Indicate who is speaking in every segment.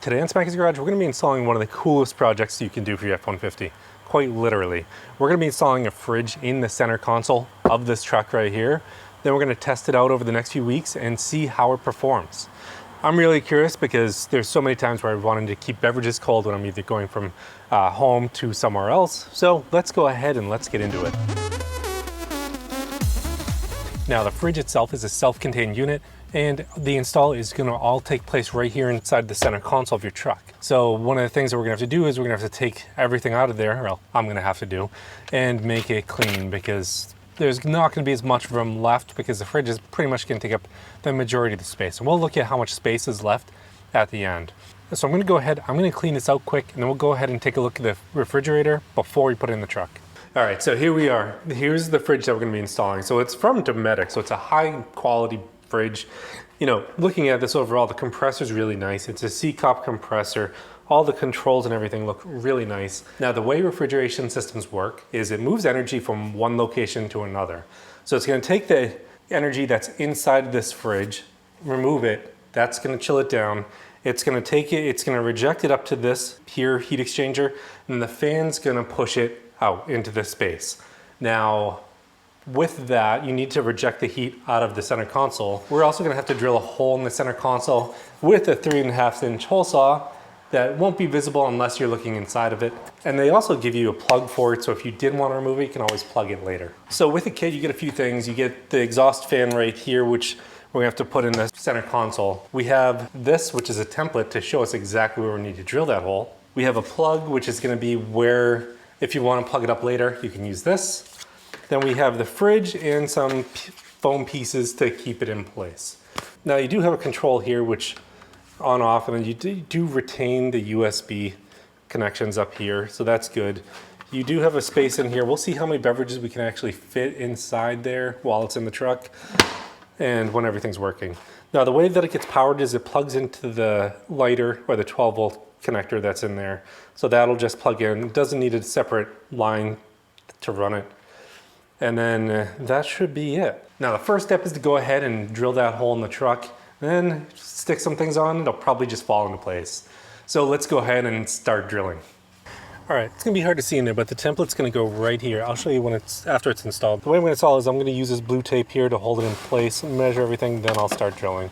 Speaker 1: Today on Smackey's Garage, we're going to be installing one of the coolest projects you can do for your F-150. Quite literally. We're going to be installing a fridge in the center console of this truck right here. Then we're going to test it out over the next few weeks and see how it performs. I'm really curious because there's so many times where I've wanted to keep beverages cold when I'm either going from home to somewhere else. So let's go ahead and let's get into it. Now the fridge itself is a self-contained unit, and the install is going to all take place right here inside the center console of your truck. So one of the things that we're going to have to do is we're going to have to take everything out of there, well, I'm going to have to do, and make it clean because there's not going to be as much room left because the fridge is pretty much going to take up the majority of the space. And we'll look at how much space is left at the end. So I'm going to go ahead, I'm going to clean this out quick, and then we'll go ahead and take a look at the refrigerator before we put it in the truck. All right, so here we are. Here's the fridge that we're going to be installing. So it's from Dometic, so it's a high quality fridge. You know, looking at this overall, the compressor is really nice. It's a C-cup compressor. All the controls and everything look really nice. Now, the way refrigeration systems work is it moves energy from one location to another. So it's going to take the energy that's inside this fridge, remove it, that's going to chill it down. It's going to take it, it's going to reject it up to this here heat exchanger, and the fan's going to push it out into this space. Now, with that, you need to reject the heat out of the center console. We're also going to have to drill a hole in the center console with a 3.5-inch hole saw that won't be visible unless you're looking inside of it. And they also give you a plug for it, so if you did want to remove it, you can always plug it later. So with the kit, you get a few things. You get the exhaust fan right here, which we're going to have to put in the center console. We have this, which is a template to show us exactly where we need to drill that hole. We have a plug, which is going to be where, if you want to plug it up later, you can use this. Then we have the fridge and some foam pieces to keep it in place. Now you do have a control here, which on off, and then you do retain the USB connections up here, so that's good. You do have a space in here. We'll see how many beverages we can actually fit inside there while it's in the truck and when everything's working. Now the way that it gets powered is it plugs into the lighter or the 12-volt connector that's in there. So that'll just plug in. It doesn't need a separate line to run it. And then that should be it. Now the first step is to go ahead and drill that hole in the truck, then stick some things on. It'll probably just fall into place. So let's go ahead and start drilling. All right, it's gonna be hard to see in there, but the template's gonna go right here. I'll show you when after it's installed. The way I'm gonna install is I'm gonna use this blue tape here to hold it in place, measure everything, then I'll start drilling.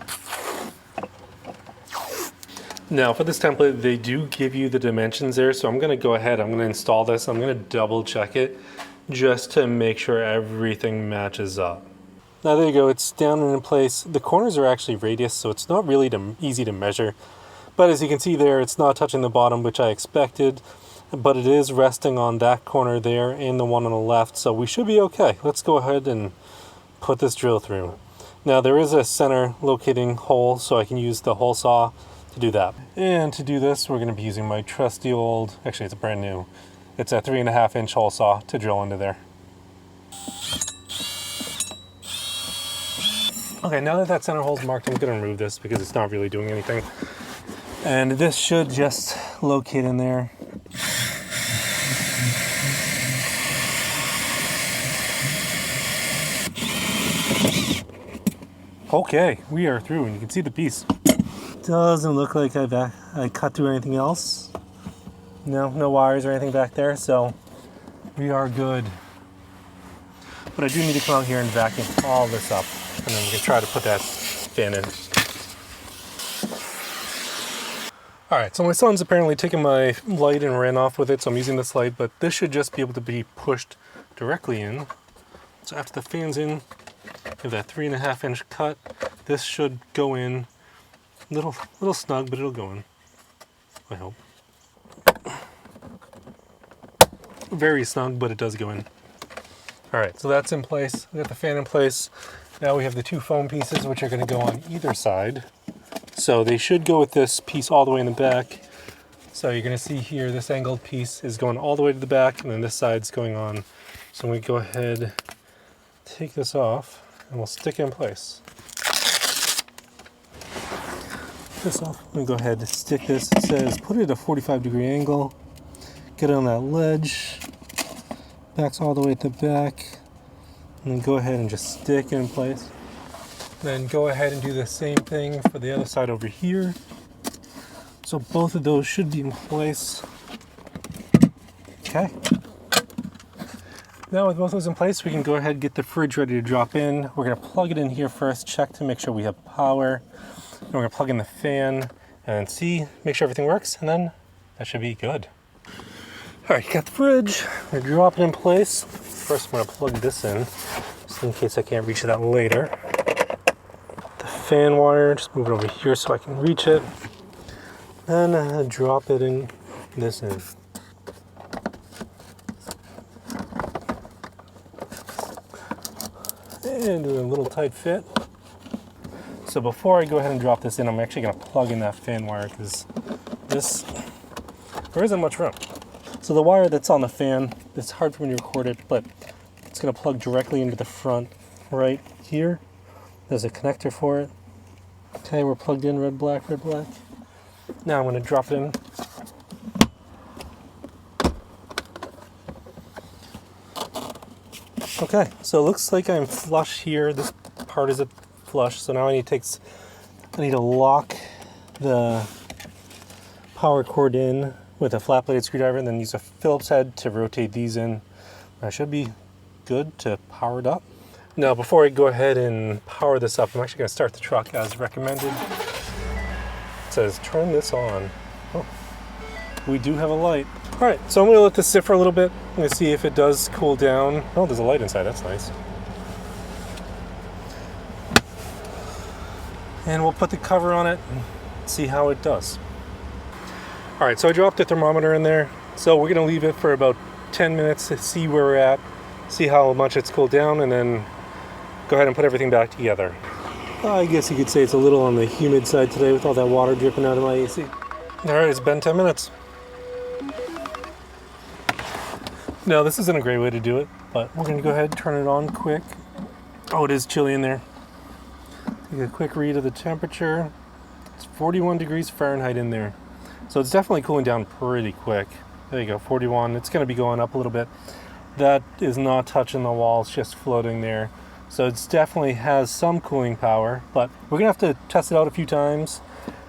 Speaker 1: Now for this template, they do give you the dimensions there, so I'm gonna go ahead, I'm gonna install this, I'm gonna double check it just to make sure everything matches up. Now there you go, it's down and in place. The corners are actually radius, so it's not really easy to measure. But as you can see there, it's not touching the bottom, which I expected, but it is resting on that corner there and the one on the left, so we should be okay. Let's go ahead and put this drill through. Now there is a center locating hole, so I can use the hole saw to do that. And to do this, we're going to be using my trusty old, actually it's a brand new, it's a 3.5-inch hole saw to drill into there. Okay, now that that center hole's marked, I'm going to remove this because it's not really doing anything. And this should just locate in there. Okay, we are through, and you can see the piece. Doesn't look like I cut through anything else. No wires or anything back there, so we are good. But I do need to come out here and vacuum all this up, and then we can try to put that fan in. All right, so my son's apparently taken my light and ran off with it, so I'm using this light, but this should just be able to be pushed directly in. So after the fan's in, you have that 3.5-inch cut. This should go in. Little snug, but it'll go in, I hope. Very snug, but it does go in. All right, so that's in place. We got the fan in place. Now we have the two foam pieces, which are going to go on either side. So they should go with this piece all the way in the back. So you're going to see here, this angled piece is going all the way to the back, and then this side's going on. So we go ahead, take this off, and we'll stick it in place. This off. I'm going to go ahead and stick this. It says put it at a 45-degree angle. Get it on that ledge. Backs all the way at the back. And then go ahead and just stick it in place. Then go ahead and do the same thing for the other side over here. So both of those should be in place. Okay. Now with both those in place, we can go ahead and get the fridge ready to drop in. We're gonna plug it in here first, check to make sure we have power. Then we're gonna plug in the fan and see, make sure everything works, and then that should be good. All right, got the fridge. We're gonna drop it in place. First, I'm gonna plug this in, just in case I can't reach that later. The fan wire, just move it over here so I can reach it. Then drop it in this in. And a little tight fit. So before I go ahead and drop this in, I'm actually gonna plug in that fan wire because there isn't much room. So the wire that's on the fan, it's hard for me to record it, but it's gonna plug directly into the front right here. There's a connector for it. Okay, we're plugged in, red, black, red, black. Now I'm gonna drop it in. Okay, so it looks like I'm flush here. This part is flush, so now I need to lock the power cord in with a flat bladed screwdriver and then use a Phillips head to rotate these in. I should be good to power it up. Now before I go ahead and power this up, I'm actually going to start the truck as recommended. It says turn this on. Oh, we do have a light. All right, so I'm going to let this sit for a little bit. I'm going to see if it does cool down. Oh, there's a light inside, that's nice. And we'll put the cover on it and see how it does. All right, so I dropped the thermometer in there. So we're gonna leave it for about 10 minutes to see where we're at, see how much it's cooled down, and then go ahead and put everything back together. I guess you could say it's a little on the humid side today with all that water dripping out of my AC. All right, it's been 10 minutes. No, this isn't a great way to do it, but we're gonna go ahead and turn it on quick. Oh, it is chilly in there. Take a quick read of the temperature. It's 41 degrees Fahrenheit in there. So it's definitely cooling down pretty quick. There you go, 41. It's gonna be going up a little bit. That is not touching the wall, it's just floating there. So it definitely has some cooling power, but we're gonna have to test it out a few times.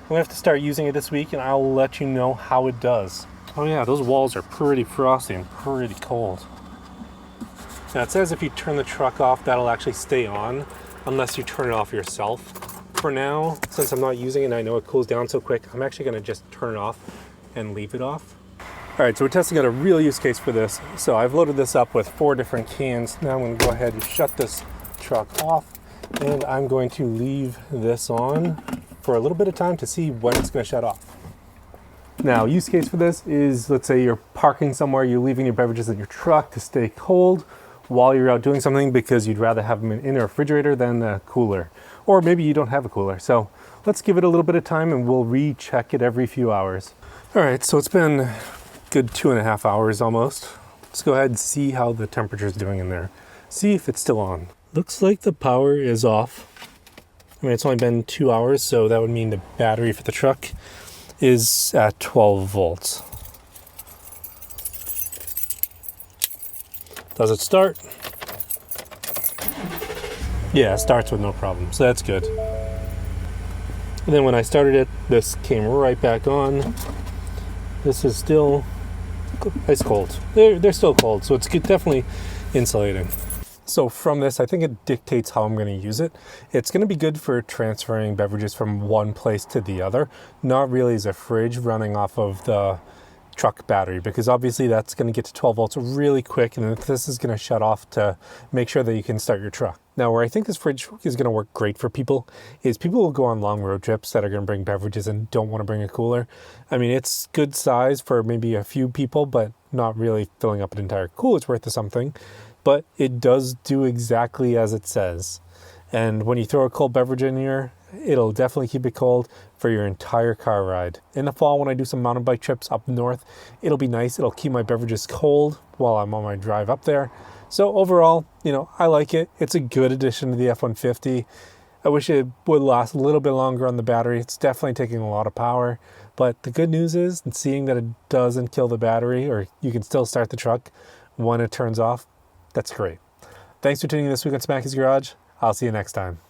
Speaker 1: We're gonna have to start using it this week and I'll let you know how it does. Oh yeah, those walls are pretty frosty and pretty cold. Now it says if you turn the truck off, that'll actually stay on unless you turn it off yourself. For now, since I'm not using it and I know it cools down so quick, I'm actually gonna just turn it off and leave it off. All right, so we're testing out a real use case for this. So I've loaded this up with 4 different cans. Now I'm gonna go ahead and shut this truck off and I'm going to leave this on for a little bit of time to see when it's gonna shut off. Now, use case for this is, let's say you're parking somewhere, you're leaving your beverages in your truck to stay cold while you're out doing something because you'd rather have them in a refrigerator than a cooler. Or maybe you don't have a cooler. So let's give it a little bit of time and we'll recheck it every few hours. All right, so it's been a good 2.5 hours almost. Let's go ahead and see how the temperature is doing in there. See if it's still on. Looks like the power is off. I mean, it's only been 2 hours, so that would mean the battery for the truck is at 12 volts. Does it start? Yeah, it starts with no problem, so that's good. And then when I started it, this came right back on. This is still ice cold. They're still cold, so it's definitely insulating. So from this, I think it dictates how I'm going to use it. It's going to be good for transferring beverages from one place to the other, not really as a fridge running off of the truck battery, because obviously that's going to get to 12 volts really quick, and this is going to shut off to make sure that you can start your truck. Now, where I think this fridge is going to work great for people is people will go on long road trips that are going to bring beverages and don't want to bring a cooler. I mean, it's good size for maybe a few people, but not really filling up an entire cooler's worth of something. But it does do exactly as it says. And when you throw a cold beverage in here, it'll definitely keep it cold for your entire car ride. In the fall, when I do some mountain bike trips up north, it'll be nice. It'll keep my beverages cold while I'm on my drive up there. So overall, I like it. It's a good addition to the F150. I wish it would last a little bit longer on the battery. It's definitely taking a lot of power. But the good news is, seeing that it doesn't kill the battery, or you can still start the truck when it turns off, that's great. Thanks for tuning in this week on Smackey's Garage. I'll see you next time.